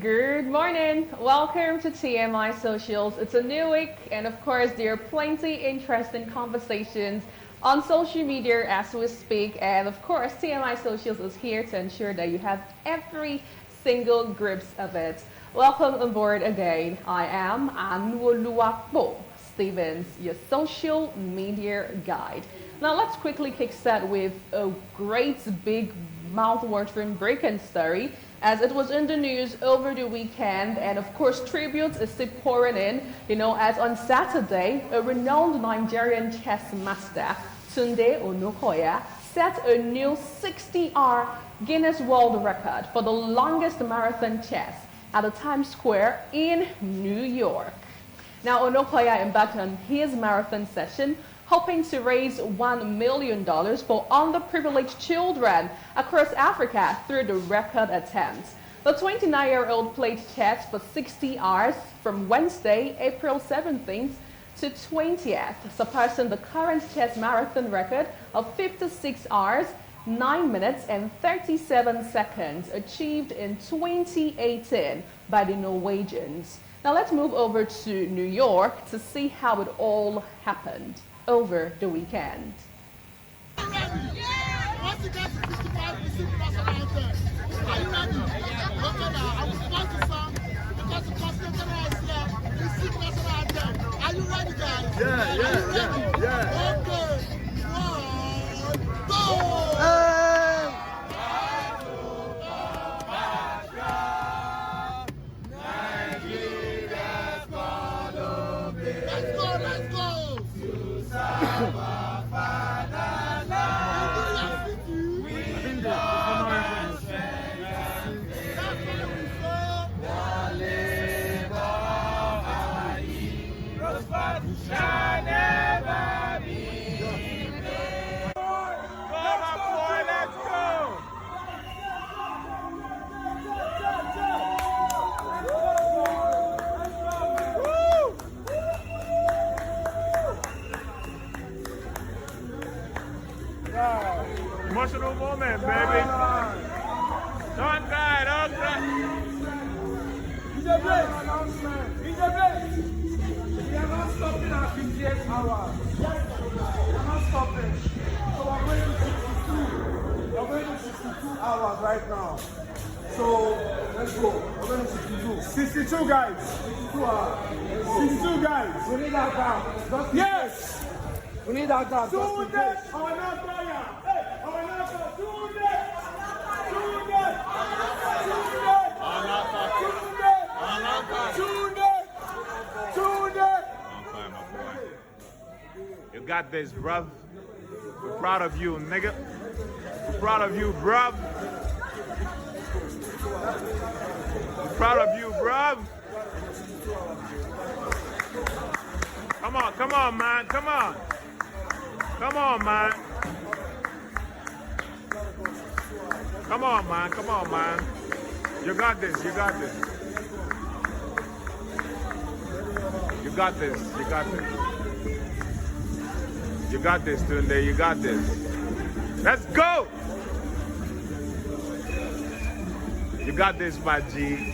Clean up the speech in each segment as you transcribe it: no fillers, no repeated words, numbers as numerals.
Good morning. Welcome to TMI Socials. It's a new week, and of course, there are plenty interesting conversations on social media as we speak. And of course, TMI Socials is here to ensure that you have every single glimpse of it. Welcome on board again. I am Anuoluwapo Stevens, your social media guide. Now, let's quickly kickstart with a great big mouth-watering breaking story, as it was in the news over the weekend, and of course tributes is still pouring in, as on Saturday, a renowned Nigerian chess master, Tunde Onakoya, set a new 60-hour Guinness World Record for the longest marathon chess at the Times Square in New York. Now, Onakoya embarked on his marathon session hoping to raise $1 million for underprivileged children across Africa through the record attempt. The 29-year-old played chess for 60 hours from Wednesday, April 17th to 20th, surpassing the current chess marathon record of 56 hours, 9 minutes and 37 seconds achieved in 2018 by the Norwegians. Now let's move over to New York to see how it all happened over the weekend. Once you get to 55, we sing national anthem. Are you ready? Okay now, I will sponsor the song because the constitutional Islam, we sing national anthem. Are you ready, guys? Yeah. Okay. 1, go! Let's go! Emotional moment, baby. Don't cry, don't cry. DJ Blaze. We are not stopping at 58 hours. We are not stopping. So we're going to 62. We're going to 62 hours right now. So let's go. We're going to 62. 62 guys. 62 hours. 62 guys. We need that down. Yes. We need that down. Tunde Onakoya. You got this, bruv. We're proud of you, nigga. We're proud of you, bruv. We're proud of you, bruv. Come on, man. Come on, man. Come on, man. You got this. You got this, Tunde. You got this. Let's go. You got this, my G.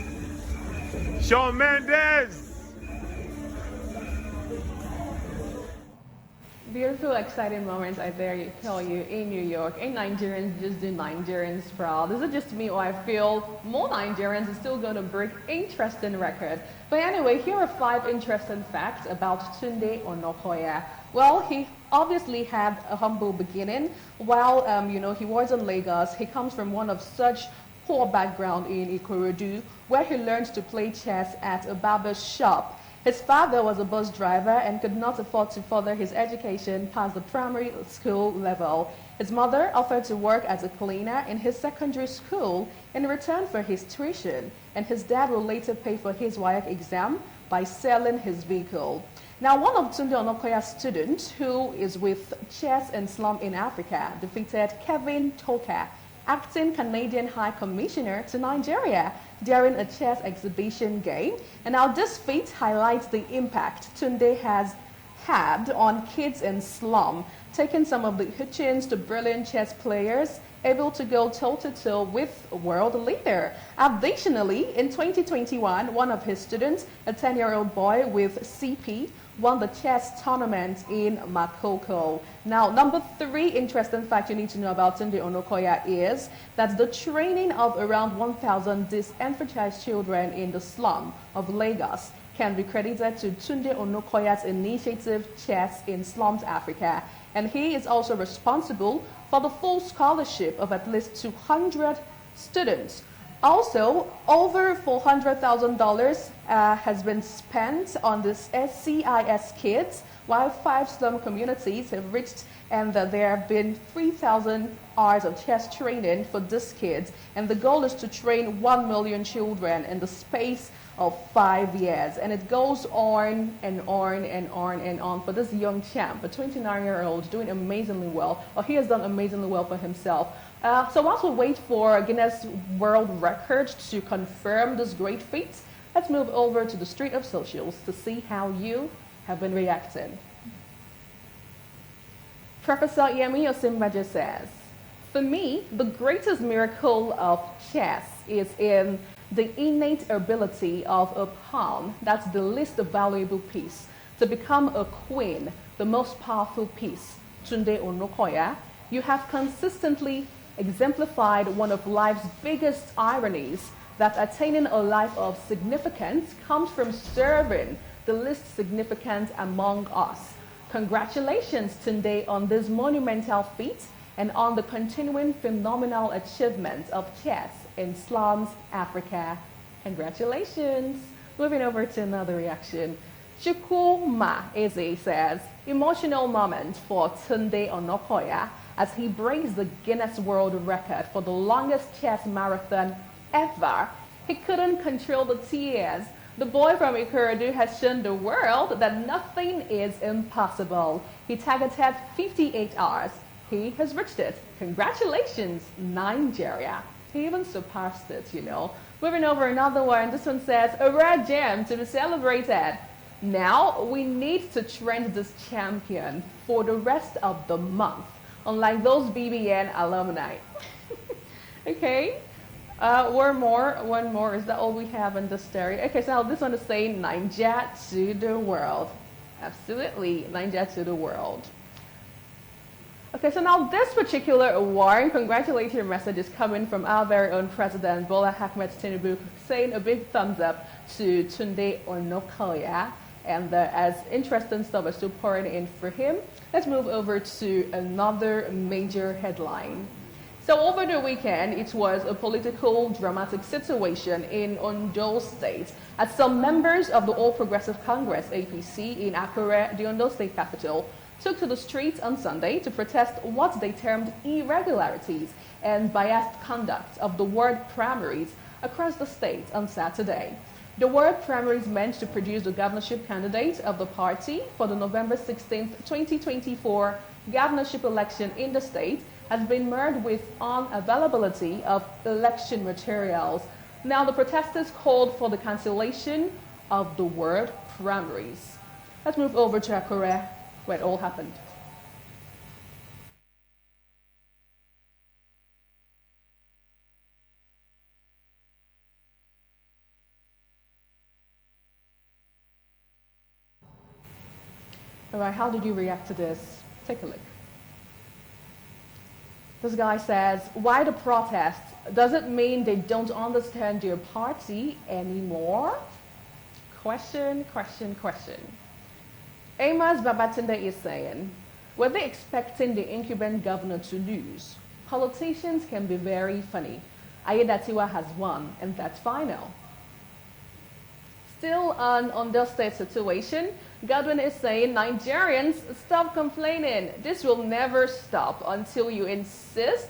Shawn Mendes. Beautiful, exciting moments, I dare tell you, in New York. And Nigerians just do Nigerians proud. Is it just me, or I feel more Nigerians are still going to break interesting record? But anyway, here are 5 interesting facts about Tunde Onakoya. Well, he obviously had a humble beginning. While, he was in Lagos, he comes from one of such poor background in Akure, where he learned to play chess at a barber's shop. His father was a bus driver and could not afford to further his education past the primary school level. His mother offered to work as a cleaner in his secondary school in return for his tuition, and his dad will later pay for his WAEC exam by selling his vehicle. Now, one of Tunde Onakoya's students, who is with Chess and Slum in Africa, defeated Kevin Toka, acting Canadian High Commissioner to Nigeria, during a chess exhibition game. And now this feat highlights the impact Tunde has had on kids in slum, taking some of the Hitchens to brilliant chess players able to go toe-to-toe with a world leader. Additionally, in 2021, one of his students, a 10-year-old boy with CP, won the chess tournament in Makoko. Now, number 3 interesting fact you need to know about Tunde Onakoya is that the training of around 1,000 disenfranchised children in the slum of Lagos can be credited to Tunde Onakoya's initiative Chess in Slums Africa. And he is also responsible for the full scholarship of at least 200 students. Also, over $400,000 has been spent on this SCIS kids, while 5 slum communities have reached, and there have been 3,000 hours of chess training for these kids. And the goal is to train 1 million children in the space of 5 years. And it goes on and on and on and on for this young champ, a 29-year-old, doing amazingly well, or he has done amazingly well for himself. So whilst we wait for Guinness World Record to confirm this great feat, let's move over to the street of socials to see how you have been reacting. Professor Yemi Osinbajo says, for me, the greatest miracle of chess is in the innate ability of a pawn, that's the least valuable piece, to become a queen, the most powerful piece. Tunde Onakoya, you have consistently exemplified one of life's biggest ironies, that attaining a life of significance comes from serving the least significant among us. Congratulations, Tunde, on this monumental feat and on the continuing phenomenal achievement of chess in slums, Africa. Congratulations. Moving over to another reaction. Chukuma Eze says, emotional moment for Tunde Onakoya as he breaks the Guinness World Record for the longest chess marathon ever. He couldn't control the tears. The boy from Akure has shown the world that nothing is impossible. He targeted 58 hours. He has reached it. Congratulations, Nigeria. He even surpassed it, you know. Moving over another one. This one says, a rare gem to be celebrated. Now we need to trend this champion for the rest of the month, unlike those BBN alumni. Okay. One more. Is that all we have in this story? Okay, so this one is saying Nigeria to the world. Absolutely, Nigeria to the world. Okay, so now this particular award, congratulatory message is coming from our very own President Bola Ahmed Tinubu, saying a big thumbs up to Tunde Onakoya, and as interesting stuff is still pouring in for him. Let's move over to another major headline. So over the weekend, it was a political dramatic situation in Ondo State as some members of the All Progressive Congress, APC, in Akure, the Ondo State capital, took to the streets on Sunday to protest what they termed irregularities and biased conduct of the ward primaries across the state on Saturday. The ward primaries meant to produce the governorship candidate of the party for the November 16, 2024 governorship election in the state has been marred with unavailability of election materials. Now, the protesters called for the cancellation of the ward primaries. Let's move over to Akure, where it all happened. All right, how did you react to this? Take a look. This guy says, why the protest? Does it mean they don't understand your party anymore? Question. Amos Babatunde is saying, were they expecting the incumbent governor to lose? Politicians can be very funny. Aide-de-camp has won, and that's final. Still on Ondo State situation, Godwin is saying, Nigerians, stop complaining. This will never stop until you insist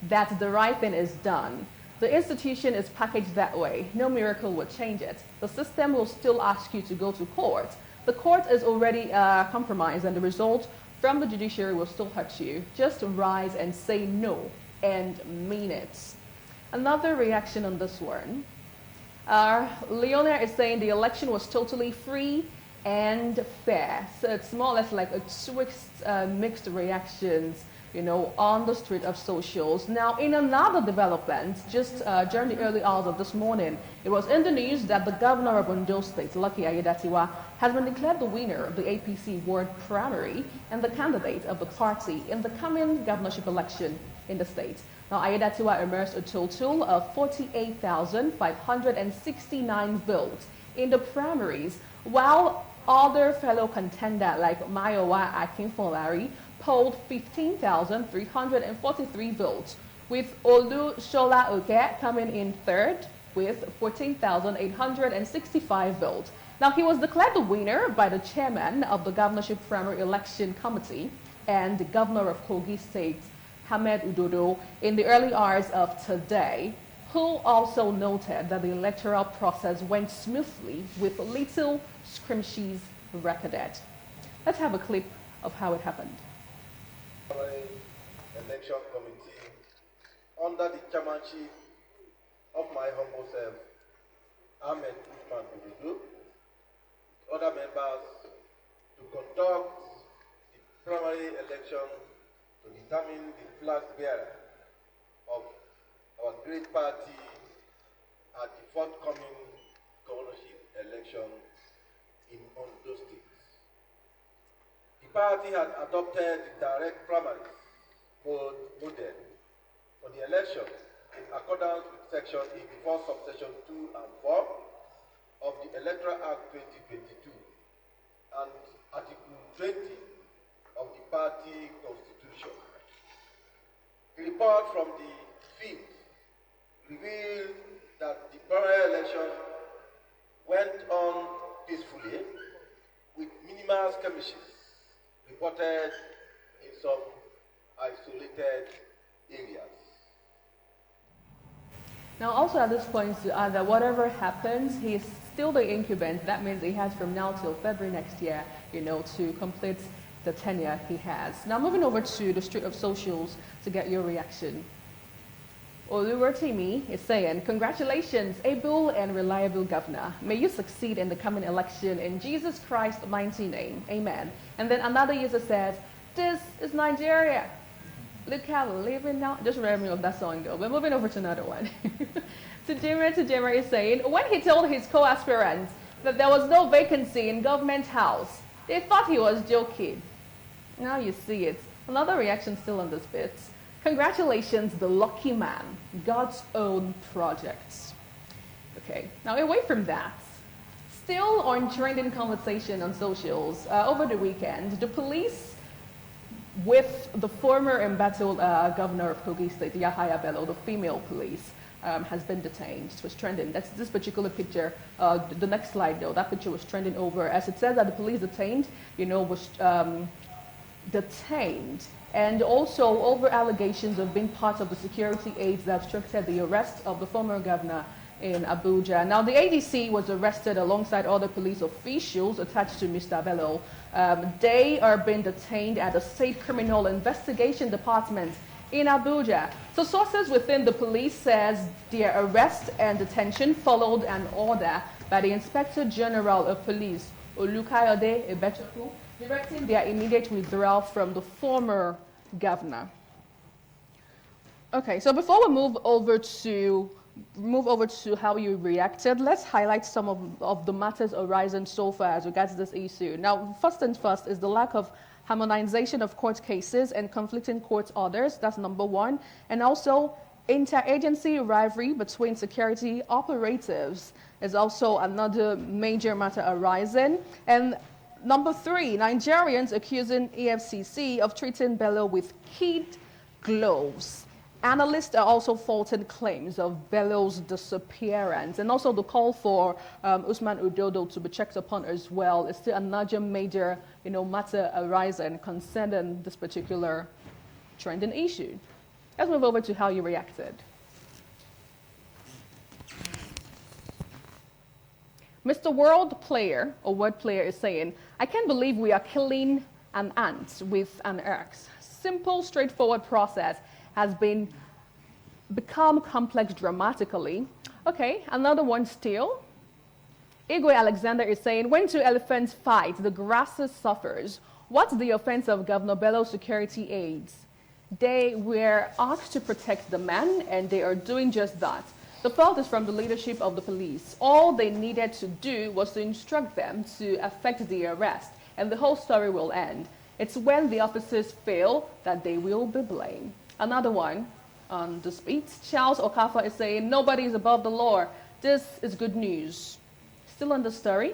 that the right thing is done. The institution is packaged that way. No miracle will change it. The system will still ask you to go to court. The court is already compromised, and the result from the judiciary will still hurt you. Just rise and say no and mean it. Another reaction on this one. Leona is saying the election was totally free and fair. So it's more or less like a mixed reactions, on the street of socials. Now, in another development, just during the early hours of this morning, it was in the news that the governor of Ondo State, Lucky Aiyedatiwa, has been declared the winner of the APC ward primary and the candidate of the party in the coming governorship election in the state. Now, Aiyedatiwa emerged a total of 48,569 votes in the primaries, while other fellow contenders like Mayowa Akinfolari polled 15,343 votes, with Olu Shola Oke coming in third with 14,865 votes. Now, he was declared the winner by the chairman of the governorship primary election committee and the governor of Kogi State, Hamed Udodo, in the early hours of today, who also noted that the electoral process went smoothly with little skirmishes recorded. Let's have a clip of how it happened. Election committee under the chairmanship of my humble self, Ahmed Usman Ududu, other members, to conduct the primary election to determine the flag bearer of our great party at the forthcoming governorship election in Ondo State. The party had adopted the direct primaries model for the election in accordance with Section 84, subsection 2 and 4 of the Electoral Act 2022 and Article 20 of the party constitution. The report from the field revealed that the primary election went on peacefully with minimal skirmishes reported in some isolated areas. Now, also at this point, to add that whatever happens, he is still the incumbent. That means he has from now till February next year, to complete the tenure he has. Now, moving over to the street of socials to get your reaction. Oluwatimi is saying, congratulations, able and reliable governor. May you succeed in the coming election in Jesus Christ's mighty name. Amen. And then another user says, this is Nigeria. Look how we're living now. Just remind me of that song though. We're moving over to another one. Tujima is saying, when he told his co-aspirants that there was no vacancy in government house, they thought he was joking. Now you see it. Another reaction still on this bit. Congratulations, the lucky man, God's own project. Okay, now away from that, still on trending conversation on socials, over the weekend, the police with the former embattled governor of Kogi State, Yahaya Bello, the female police, has been detained. It was trending. That's this particular picture. The next slide, though, that picture was trending over, as it says that the police detained, was detained, and also over allegations of being part of the security aides that obstructed the arrest of the former governor in Abuja. Now, the ADC was arrested alongside other police officials attached to Mr. Bello. They are being detained at the State Criminal Investigation Department in Abuja. So sources within the police says their arrest and detention followed an order by the Inspector General of Police, Olukayode Ebechukwu, directing their immediate withdrawal from the former governor. Okay, so before we move over to how you reacted, let's highlight some of the matters arising so far as regards this issue. Now, first and first is the lack of harmonization of court cases and conflicting court orders. That's number one. And also, interagency rivalry between security operatives is also another major matter arising. And number three, Nigerians accusing EFCC of treating Bello with kid gloves. Analysts are also faulting claims of Bello's disappearance, and also the call for Usman Udodo to be checked upon as well is still another major, matter arising concerning this particular trending issue. Let's move over to how you reacted. Mr. World Player, or Word Player, is saying, I can't believe we are killing an ant with an axe. Simple, straightforward process has become complex dramatically. Okay, another one still. Igwe Alexander is saying, when two elephants fight, the grasses suffers. What's the offense of Governor Bello's security aides? They were asked to protect the man, and they are doing just that. The fault is from the leadership of the police. All they needed to do was to instruct them to effect the arrest, and the whole story will end. It's when the officers fail that they will be blamed. Another one on the speech, Charles Okafor is saying, nobody is above the law. This is good news. Still on the story.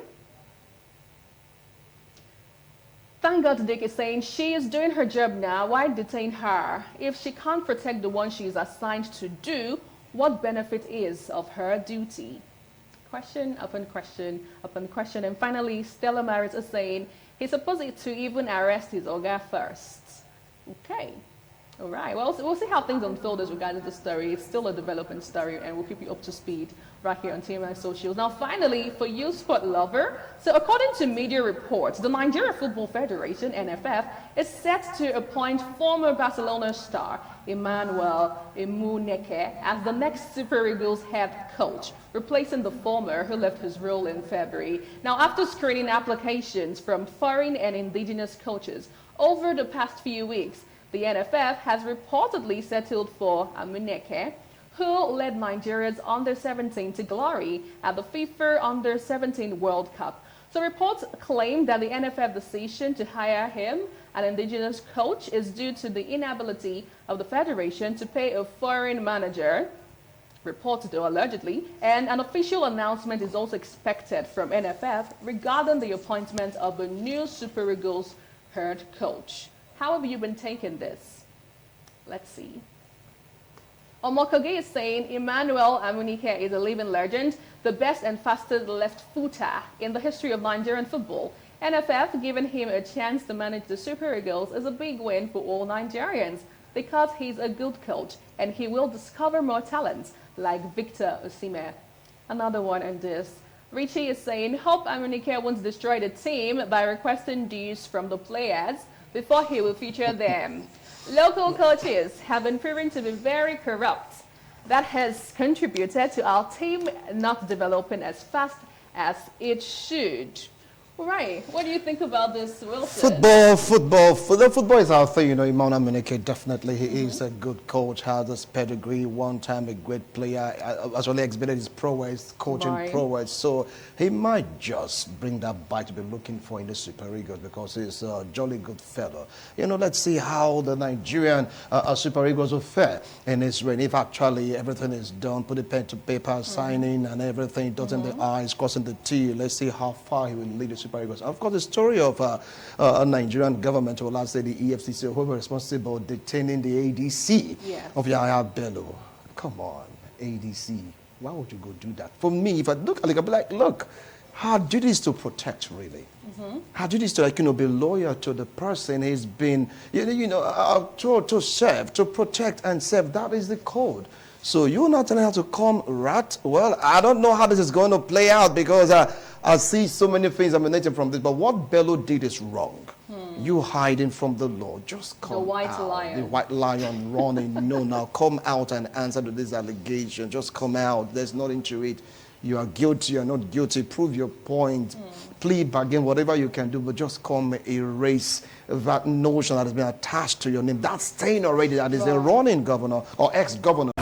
Thank God Dick is saying she is doing her job now. Why detain her? If she can't protect the one she is assigned to do, what benefit is of her duty? Question upon question upon question. And finally, Stella Maris is saying he's supposed to even arrest his Oga first. Okay. All right. Well, we'll see how things unfold as regards to the story. It's still a developing story, and we'll keep you up to speed right here on TMI Socials. Now, finally, for you sport lover, so according to media reports, the Nigerian Football Federation, NFF, is set to appoint former Barcelona star Emmanuel Emuneke as the next Super Eagles head coach, replacing the former who left his role in February. Now, after screening applications from foreign and indigenous coaches over the past few weeks, the NFF has reportedly settled for Emuneke, who led Nigeria's Under-17 to glory at the FIFA Under-17 World Cup. So reports claim that the NFF decision to hire him, an indigenous coach, is due to the inability of the federation to pay a foreign manager, reported though allegedly, and an official announcement is also expected from NFF regarding the appointment of a new Super Eagles head coach. How have you been taking this? Let's see. Omokoge is saying Emmanuel Emuneke is a living legend, the best and fastest left footer in the history of Nigerian football. NFF giving him a chance to manage the Super Eagles is a big win for all Nigerians because he's a good coach and he will discover more talents like Victor Osimhen. Another one on this. Richie is saying, hope Emuneke won't destroy the team by requesting dues from the players before he will feature them. Local coaches have been proven to be very corrupt. That has contributed to our team not developing as fast as it should. Right. What do you think about this, Wilson? Football is our thing, you know. Emmanuel Emuneke, definitely, he is a good coach, has this pedigree, one time a great player, as well exhibited his prowess, coaching prowess. So he might just bring that bite to be looking for in the Super Eagles because he's a jolly good fellow. You know, let's see how the Nigerian Super Eagles will fare in his reign. If actually everything is done, put the pen to paper, signing and everything, dotting the I's, crossing the T, let's see how far he will lead the Super Eagles. Of course, the story of a Nigerian government, or let's say the EFCC, who were responsible for detaining the ADC of Yahya Bello. Come on, ADC. Why would you go do that? For me, if I look at it, I'll be like, look, our duty is to protect, really. Our duty is to, like, you know, be loyal to the person he's been, to serve, to protect and serve. That is the code. So you're not telling her to come rat? Well, I don't know how this is going to play out because I see so many things emanating from this. But what Bello did is wrong. You hiding from the law. Just come out. The white lion. The white lion running. No, now come out and answer to this allegation. Just come out. There's nothing to it. You are guilty, you're not guilty. Prove your point. Plead bargain, whatever you can do, but just come erase that notion that has been attached to your name. That's staying already. That is a running governor or ex-governor